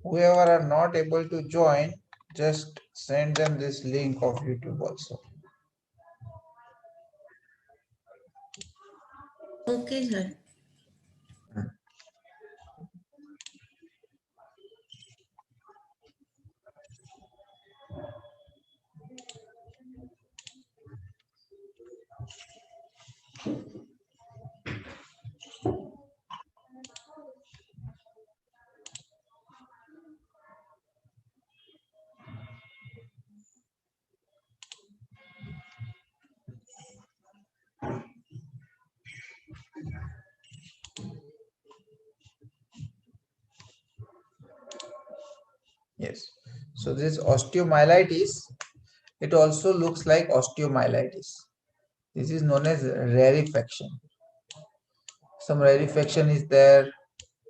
Whoever are not able to join, just send them this link of YouTube also. Okay, sir. Yes. So this osteomyelitis, it also looks like osteomyelitis. This is known as rarefaction. Some rarefaction is there,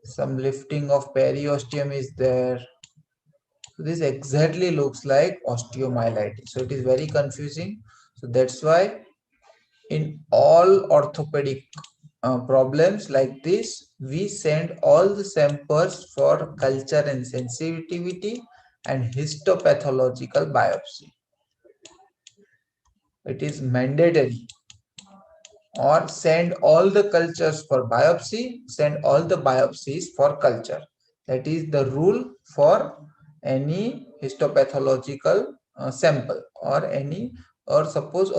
some lifting of periosteum is there. So this exactly looks like osteomyelitis. So it is very confusing. So that's why in all orthopedic problems like this, we send all the samples for culture and sensitivity and histopathological biopsy. It is mandatory. Or send all the cultures for biopsy, send all the biopsies for culture. That is the rule for any histopathological sample or any, or suppose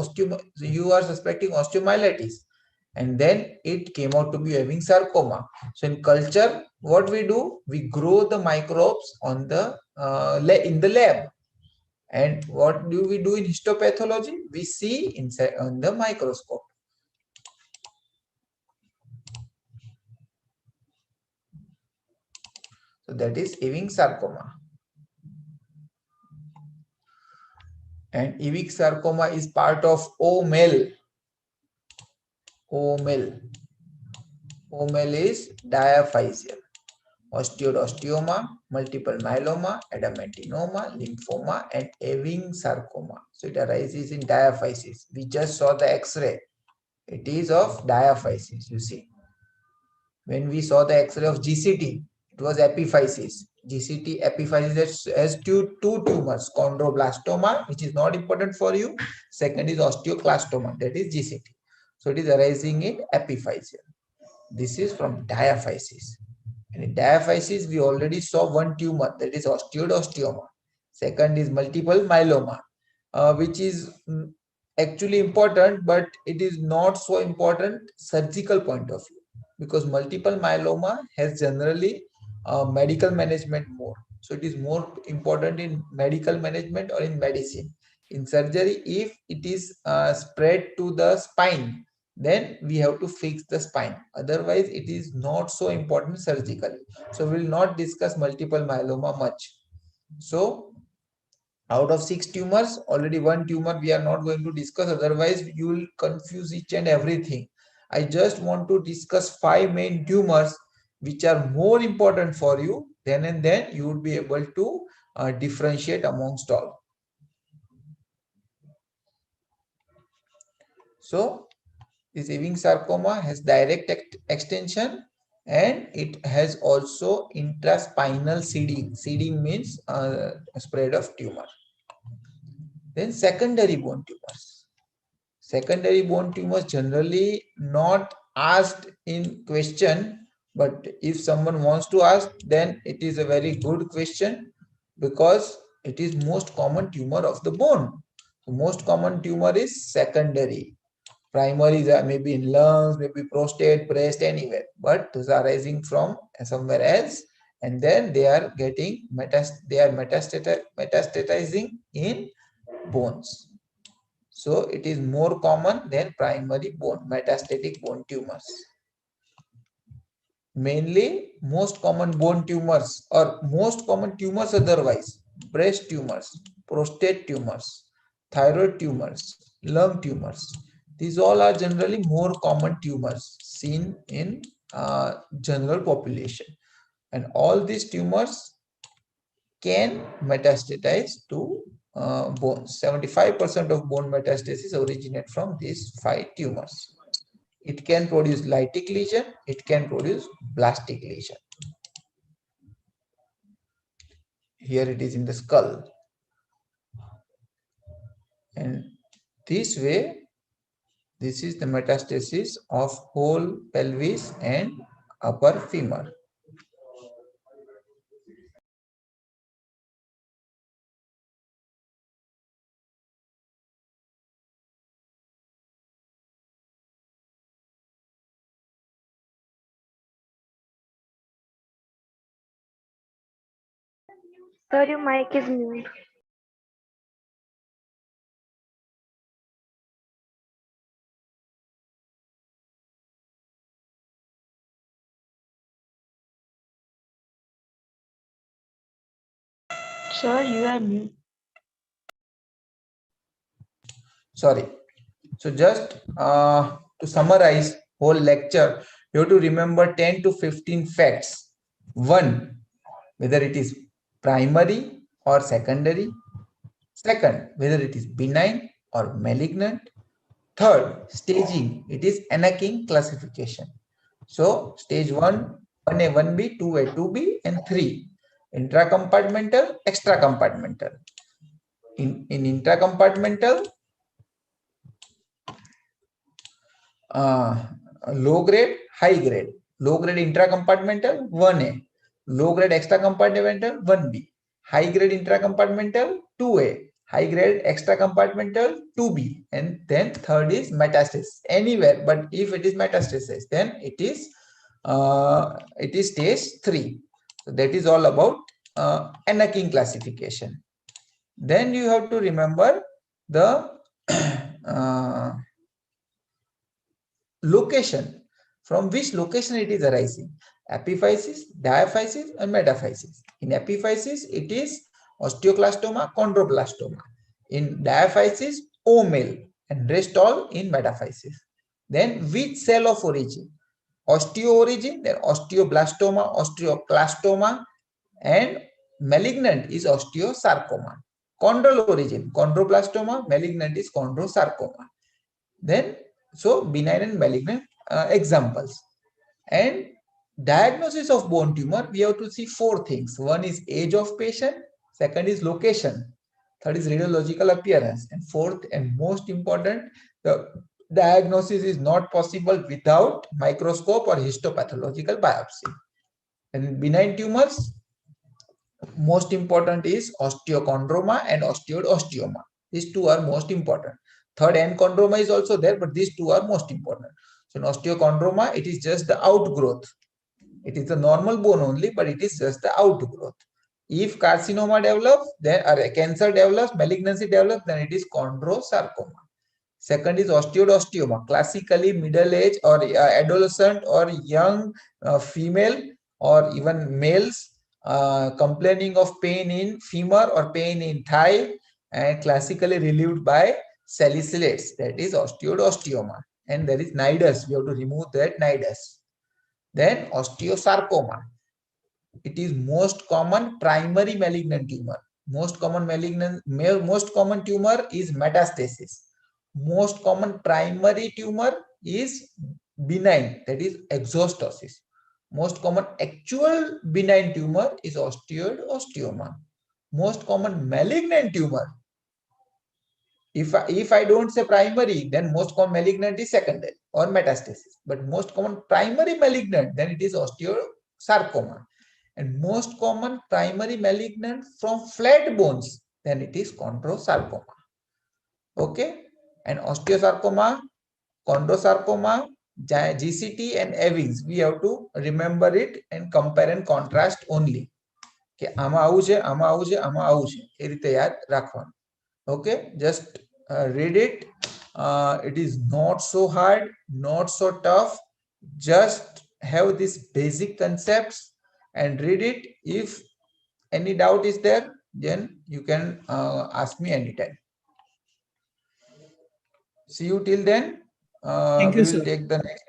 you are suspecting osteomyelitis and then it came out to be having sarcoma. So in culture, what we do, we grow the microbes on the in the lab. And what do we do in histopathology? We see inside on the microscope. So that is Ewing sarcoma. And Ewing sarcoma is part of O-mel. O-mel. O-mel is diaphyseal. Osteosteoma, multiple myeloma, adamantinoma, lymphoma, and Ewing sarcoma. So it arises in diaphysis. We just saw the X-ray. It is of diaphysis, you see. When we saw the X-ray of GCT, it was epiphysis. GCT epiphysis has two tumors, chondroblastoma, which is not important for you. Second is osteoclastoma, that is GCT. So it is arising in epiphysis. This is from diaphysis. And in diaphysis, we already saw one tumor, that is osteosteoma. Second is multiple myeloma, which is actually important, but it is not so important surgical point of view, because multiple myeloma has generally medical management more. So it is more important in medical management or in medicine. In surgery, if it is spread to the spine, then we have to fix the spine. Otherwise, it is not so important surgically. So we will not discuss multiple myeloma much. So out of 6 tumors, already one tumor we are not going to discuss, otherwise you will confuse each and everything. I just want to discuss 5 main tumors which are more important for you. Then and then you will be able to differentiate amongst all. So this Ewing sarcoma has direct extension, and it has also intraspinal seeding. Seeding means spread of tumor. Then secondary bone tumors. Secondary bone tumors generally not asked in question, but if someone wants to ask, then it is a very good question, because it is most common tumor of the bone. So most common tumor is secondary. Primary is maybe in lungs, maybe prostate, breast, anywhere, but those are arising from somewhere else, and then they are getting metastatizing in bones. So it is more common than primary bone metastatic bone tumors. Mainly most common bone tumors or most common tumors otherwise: breast tumors, prostate tumors, thyroid tumors, lung tumors. These all are generally more common tumors seen in general population, and all these tumors can metastasize to bones. 75% of bone metastasis originate from these 5 tumors. It can produce lytic lesion, it can produce blastic lesion. here it is in the skull, and this way this is the metastasis of whole pelvis and upper femur. Sir, your mic is mute. Sir, you are mute. Sorry. So just to summarize whole lecture, you have to remember 10 to 15 facts. One, whether it is primary or secondary. Second, whether it is benign or malignant. Third, staging. It is Anakin classification. So stage 1, 1A, 1B, 2A, 2B, and 3. Intracompartmental, extracompartmental. In intracompartmental, uh, low grade, high grade. Low grade intracompartmental 1A, low grade extracompartmental 1B, high grade intracompartmental 2A, high grade extracompartmental 2B, and then third is metastasis anywhere. But if it is metastasis, then it is stage 3. So that is all about Anakin classification. Then you have to remember the uh, location, from which location it is arising: epiphysis, diaphysis, and metaphysis. In epiphysis, it is osteoclastoma, chondroblastoma. In diaphysis, O male, and rest all in metaphysis. Then which cell of origin? Osteo origin, then osteoblastoma, osteoclastoma, and malignant is osteosarcoma. Chondral origin, chondroblastoma, malignant is chondrosarcoma. Then, so benign and malignant examples. And diagnosis of bone tumor, we have to see 4 things. One is age of patient, second is location, third is radiological appearance, and fourth and most important, the diagnosis is not possible without microscope or histopathological biopsy. And benign tumors, most important is osteochondroma and osteoma. These two are most important. Third enchondroma is also there, but these two are most important. So in osteochondroma, it is just the outgrowth. It is the normal bone only, but it is just the outgrowth. If carcinoma develops, then or cancer develops, malignancy develops, then it is chondrosarcoma. Second is osteosteoma, classically middle age or adolescent or young female or even males complaining of pain in femur or pain in thigh, and classically relieved by salicylates, that is osteosteoma. And there is nidus, we have to remove that nidus. Then osteosarcoma, it is most common primary malignant tumor. Most common tumor is metastasis. Most common primary tumor is benign, that is exostosis. Most common actual benign tumor is osteoma. Most common malignant tumor, if I don't say primary, then most common malignant is secondary or metastasis. But most common primary malignant, then it is osteosarcoma. And most common primary malignant from flat bones, then it is chondrosarcoma. Okay, and osteosarcoma, chondrosarcoma, GCT, and Ewing's, we have to remember it and compare and contrast only. કે આમાં આવું છે, આમાં આવું છે, આમાં આવું છે, એ રીતે યાદ રાખવાનું. Okay, just read it. It is not so hard, not so tough. Just have these basic concepts and read it. If any doubt is there, then you can ask me anytime. See you till then. Thank We you, will sir. take the next